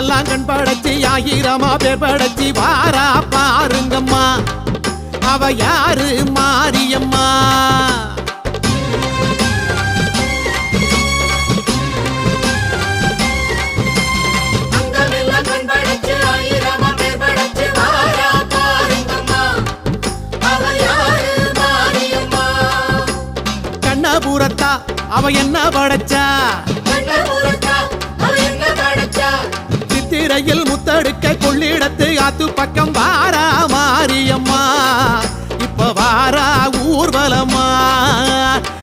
உலகமெல்லாம் கண் படைச்சி ஆயிரமா பேர் படைச்சி வாரா பாருங்கம்மா அவ யாரு மாரியம்மா கண்ணபுரத்தா அவ என்ன படைச்சா சித்திரையில் முத்தடுக்க கொள்ளிடத்து ஆத்து பக்கம் வாரா மாரியம்மா இப்ப வாரா ஊர்வலமா